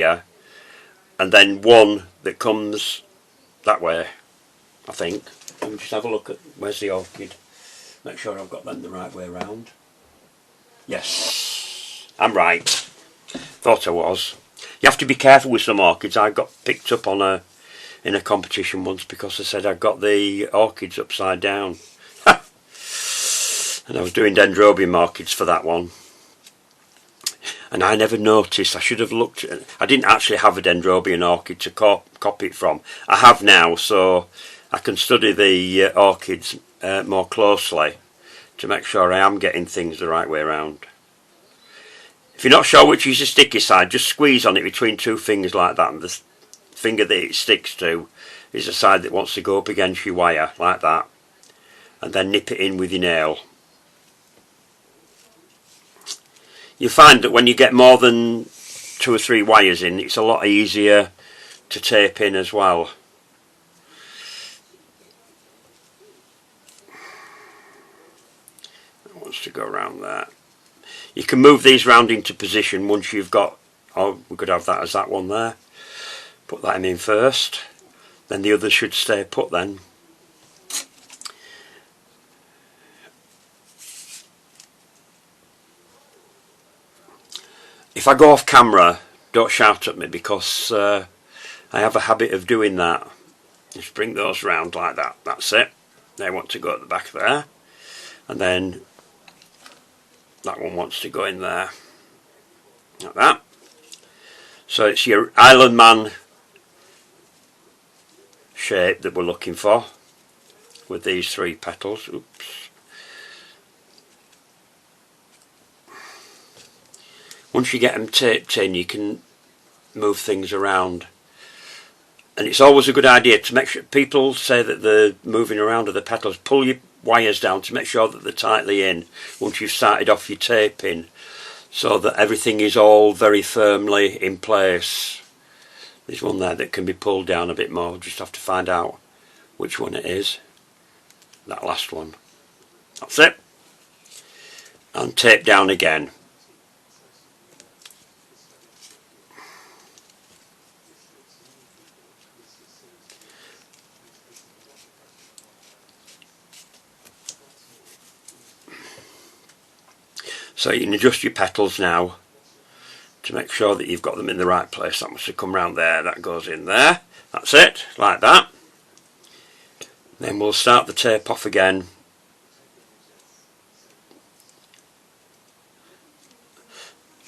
here, and then one that comes that way, I think. Let me just have a look at where's the orchid. Make sure I've got them the right way around. Yes, I'm right. Thought I was. You have to be careful with some orchids. I got picked up on in a competition once because I said I got the orchids upside down. And I was doing dendrobium orchids for that one. And I never noticed. I should have looked. I didn't actually have a dendrobium orchid to copy it from. I have now, so I can study the orchids more closely to make sure I am getting things the right way around. If you're not sure which is the sticky side, just squeeze on it between two fingers like that, and the finger that it sticks to is the side that wants to go up against your wire, like that, and then nip it in with your nail. You find that when you get more than 2 or 3 wires in, it's a lot easier to tape in as well. It wants to go around there. You can move these round into position once you've got, oh, we could have that as that one there. Put that in first, then the others should stay put then. If I go off camera, don't shout at me, because I have a habit of doing that. Just bring those round like that, that's it. They want to go at the back there, and then that one wants to go in there, like that. So it's your Island Man shape that we're looking for with these 3 petals. Oops. Once you get them taped in, you can move things around. And it's always a good idea to make sure, people say that the moving around of the petals, pull your wires down to make sure that they're tightly in once you've started off your taping, so that everything is all very firmly in place. There's one there that can be pulled down a bit more. We'll just have to find out which one it is. That last one. That's it. And tape down again. So you can adjust your petals now to make sure that you've got them in the right place. That must have come round there, that goes in there. That's it, like that. Then we'll start the tape off again.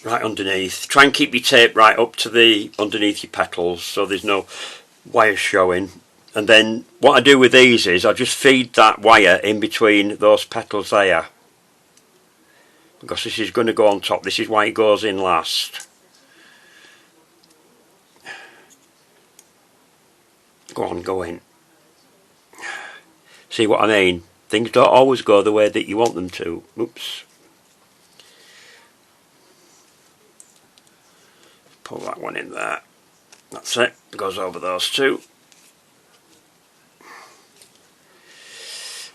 Right underneath. Try and keep your tape right up to the underneath your petals so there's no wires showing. And then what I do with these is I just feed that wire in between those petals there, because this is going to go on top. This is why it goes in last. Go on, go in. See what I mean? Things don't always go the way that you want them to. Oops. Pull that one in there. That's it. It goes over those 2.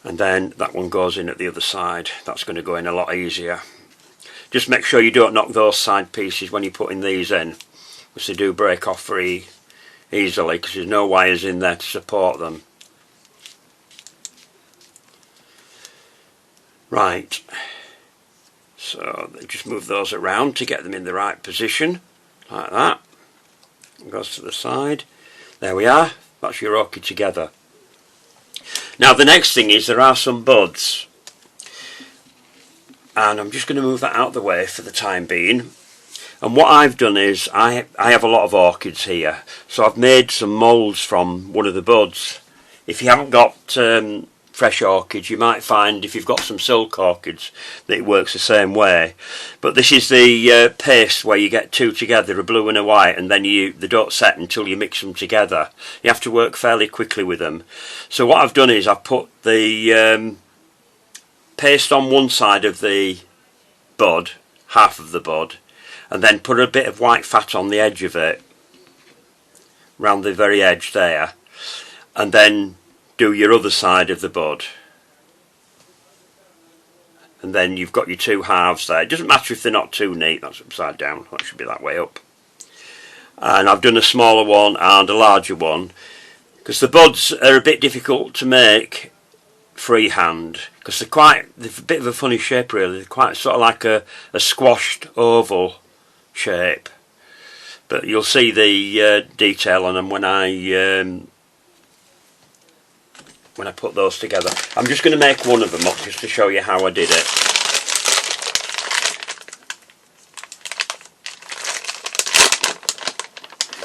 And then that one goes in at the other side. That's going to go in a lot easier. Just make sure you don't knock those side pieces when you're putting these in, because they do break off very easily because there's no wires in there to support them. Right, so just move those around to get them in the right position, like that. It goes to the side. There we are. That's your orchid together. Now the next thing is there are some buds, and I'm just going to move that out of the way for the time being. And what I've done is I have a lot of orchids here, so I've made some moulds from one of the buds. If you haven't got fresh orchids, you might find, if you've got some silk orchids, that it works the same way. But this is the paste where you get 2 together, a blue and a white, and then they don't set until you mix them together. You have to work fairly quickly with them. So what I've done is I've put the paste on one side of the bud, half of the bud, and then put a bit of white fat on the edge of it, round the very edge there, and then do your other side of the bud, and then you've got your 2 halves there. It doesn't matter if they're not too neat. That's upside down. That should be that way up. and I've done a smaller one and a larger one, because the buds are a bit difficult to make freehand, because they're a bit of a funny shape really. They're quite sort of like a squashed oval shape, but you'll see the detail on them when I put those together. I'm just going to make one of them up just to show you how I did it.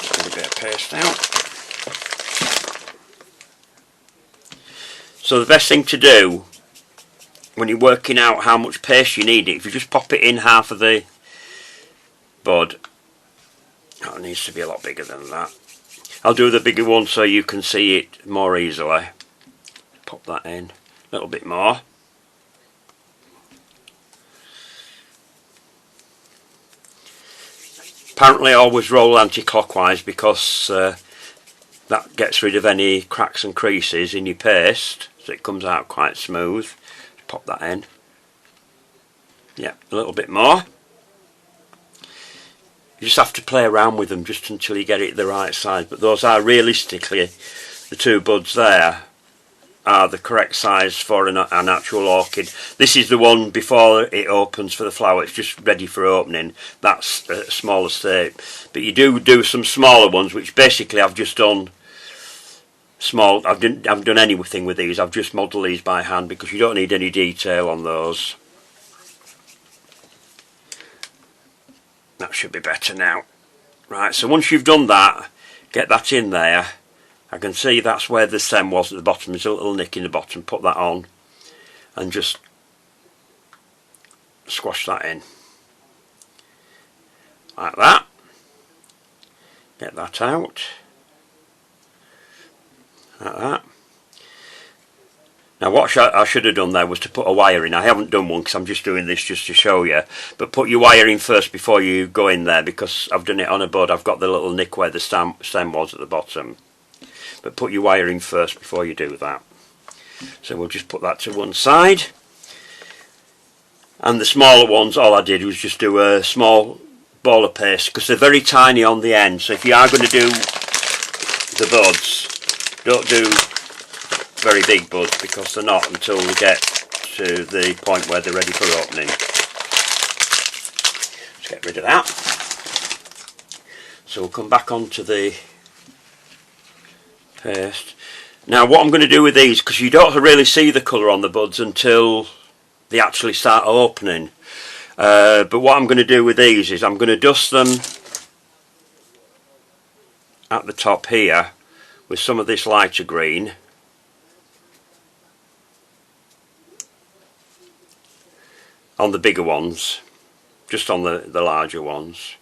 Just get a bit of paste out. So the best thing to do when you're working out how much paste you need, if you just pop it in half of the bud, oh, it needs to be a lot bigger than that. I'll do the bigger one so you can see it more easily. Pop that in a little bit more. Apparently I always roll anti-clockwise because that gets rid of any cracks and creases in your paste, so it comes out quite smooth. Pop that in. Yeah, a little bit more. You just have to play around with them just until you get it the right size, but those are realistically, the two buds there are the correct size for an actual orchid. This is the one before it opens for the flower, it's just ready for opening. That's a smaller state, but you do some smaller ones, which basically I've just done small. I haven't done anything with these. I've just modelled these by hand because you don't need any detail on those. That should be better now. Right, so once you've done that, get that in there. I can see that's where the stem was at the bottom. There's a little nick in the bottom. Put that on and just squash that in like that. Get that out like that. Now what I should have done there was to put a wire in. I haven't done one because I'm just doing this just to show you, but put your wire in first before you go in there, because I've done it on a bud. I've got the little nick where the stem was at the bottom, but put your wire in first before you do that. So we'll just put that to one side, and the smaller ones, all I did was just do a small ball of paste because they're very tiny on the end. So if you are going to do the buds, don't do very big buds because they're not until we get to the point where they're ready for opening. Let's get rid of that. So we'll come back onto the paste. Now what I'm going to do with these, because you don't really see the colour on the buds until they actually start opening, but what I'm going to do with these is I'm going to dust them at the top here with some of this lighter green, on the bigger ones, just on the larger ones,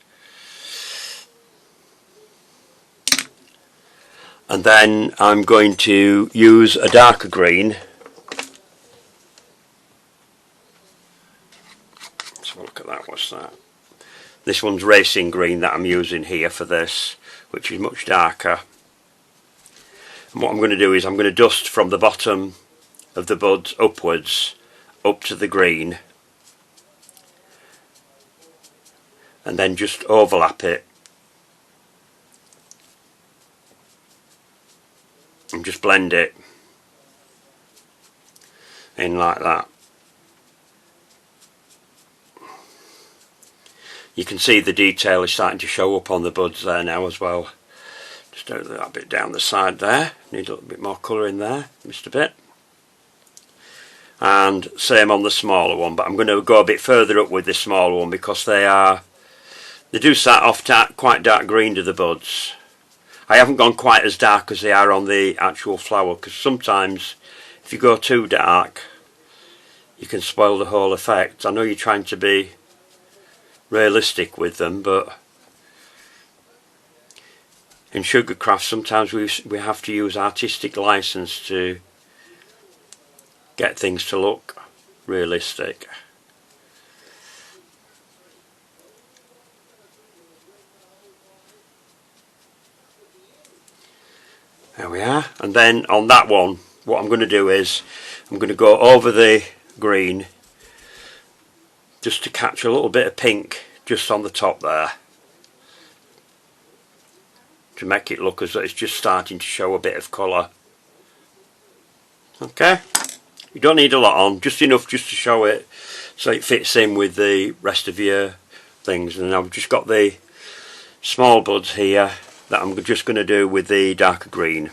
and then I'm going to use a darker green. Let's have a look at that. What's that? This one's racing green that I'm using here for this, which is much darker. And what I'm going to do is I'm going to dust from the bottom of the buds upwards up to the green, and then just overlap it and just blend it in like that. You can see the detail is starting to show up on the buds there now as well. Just do that bit down the side there. Need a little bit more colour in there, missed a bit. And same on the smaller one, but I'm going to go a bit further up with this smaller one because they do start off quite dark green to the buds. I haven't gone quite as dark as they are on the actual flower, because sometimes if you go too dark you can spoil the whole effect. I know you're trying to be realistic with them, but in sugarcraft sometimes we have to use artistic license to get things to look realistic. There we are. And then on that one, what I'm going to do is I'm going to go over the green just to catch a little bit of pink just on the top there. to make it look as though it's just starting to show a bit of colour. Okay, you don't need a lot on, just enough just to show it so it fits in with the rest of your things. And I've just got the small buds here that I'm just going to do with the darker green.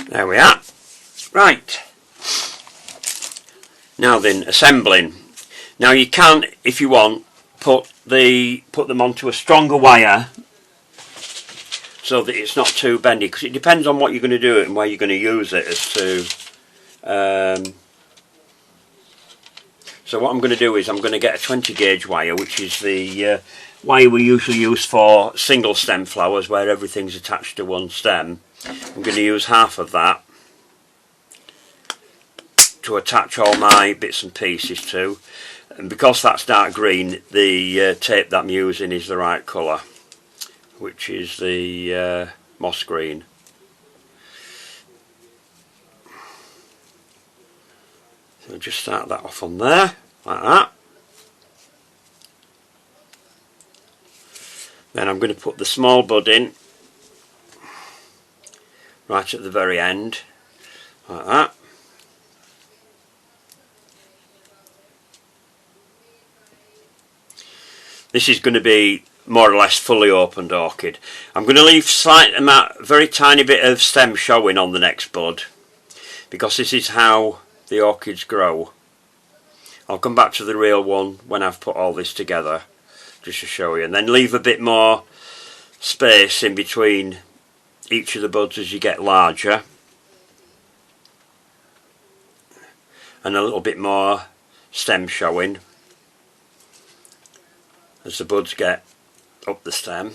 There we are. Right. Now then, assembling. Now you can, if you want, put them onto a stronger wire so that it's not too bendy, because it depends on what you're going to do and where you're going to use it as to. So what I'm going to do is I'm going to get a 20 gauge wire, which is the wire we usually use for single stem flowers where everything's attached to one stem. I'm going to use half of that to attach all my bits and pieces to, and because that's dark green, the tape that I'm using is the right colour, which is the moss green. So just start that off on there like that. Then I'm going to put the small bud in right at the very end like that. This is going to be more or less fully opened orchid. I'm going to leave slight amount, very tiny bit of stem showing on the next bud, because this is how the orchids grow. I'll come back to the real one when I've put all this together just to show you, and then leave a bit more space in between each of the buds as you get larger, and a little bit more stem showing as the buds get up the stem.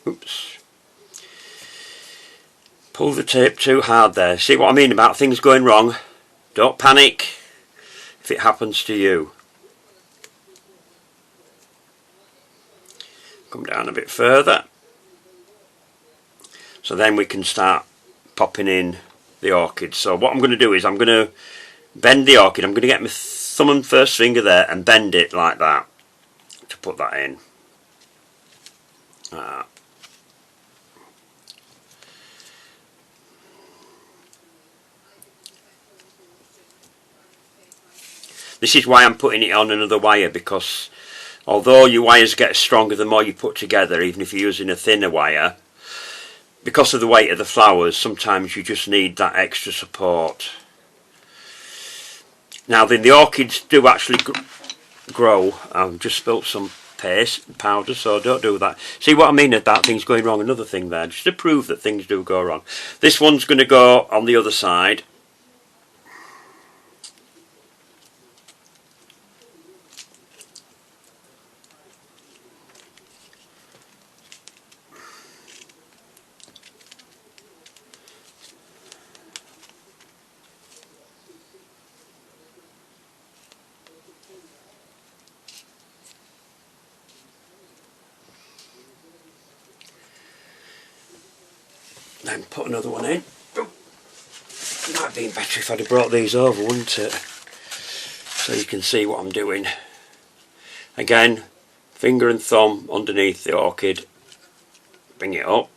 Oops. Pull the tape too hard there. See what I mean about things going wrong? Don't panic if it happens to you. Come down a bit further. So then we can start popping in the orchid. So what I'm going to do is I'm going to bend the orchid. I'm going to get my thumb and first finger there and bend it like that to put that in. This is why I'm putting it on another wire, because although your wires get stronger the more you put together, even if you're using a thinner wire, because of the weight of the flowers, sometimes you just need that extra support. Now then, the orchids do actually grow. I've just spilt some paste powder, so don't do that. See what I mean about things going wrong? Another thing there, just to prove that things do go wrong. This one's going to go on the other side. Then put another one in. It might have been better if I'd have brought these over, wouldn't it? So you can see what I'm doing. Again, finger and thumb underneath the orchid. Bring it up.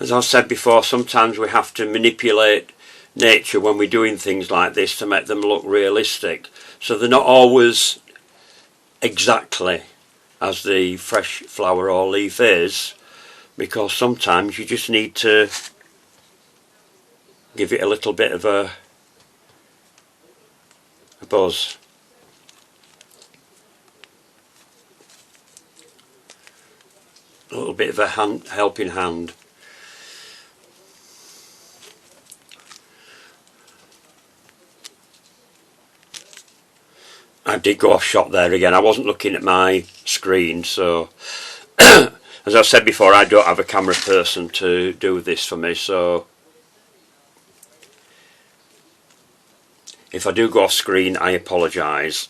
As I've said before, sometimes we have to manipulate nature when we're doing things like this to make them look realistic. So they're not always exactly as the fresh flower or leaf is, because sometimes you just need to give it a little bit of a buzz. A little bit of a helping hand. I did go off shot there again. I wasn't looking at my screen, so as I said before, I don't have a camera person to do this for me, so if I do go off screen, I apologise.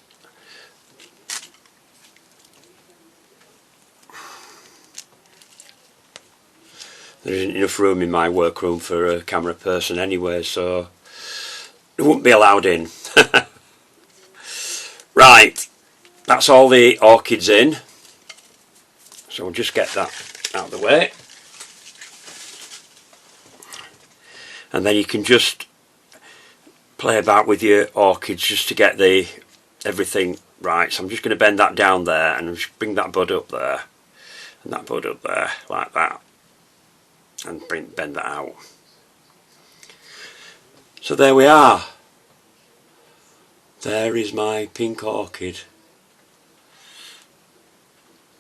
There isn't enough room in my workroom for a camera person anyway, so it wouldn't be allowed in. Right, that's all the orchids in, so we'll just get that out of the way, and then you can just play about with your orchids just to get everything right. So I'm just going to bend that down there and just bring that bud up there and that bud up there like that, and bend that out. So there we are. There is my pink orchid.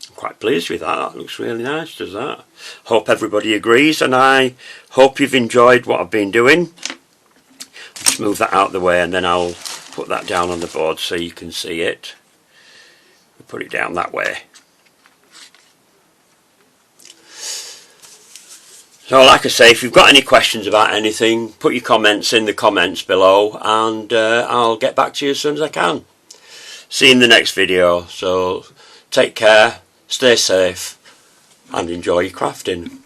I'm quite pleased with that. That looks really nice, does that? Hope everybody agrees, and I hope you've enjoyed what I've been doing. Just move that out of the way, and then I'll put that down on the board so you can see it. I'll put it down that way. So like I say, if you've got any questions about anything, put your comments in the comments below, and I'll get back to you as soon as I can. See you in the next video. So take care, stay safe, and enjoy your crafting.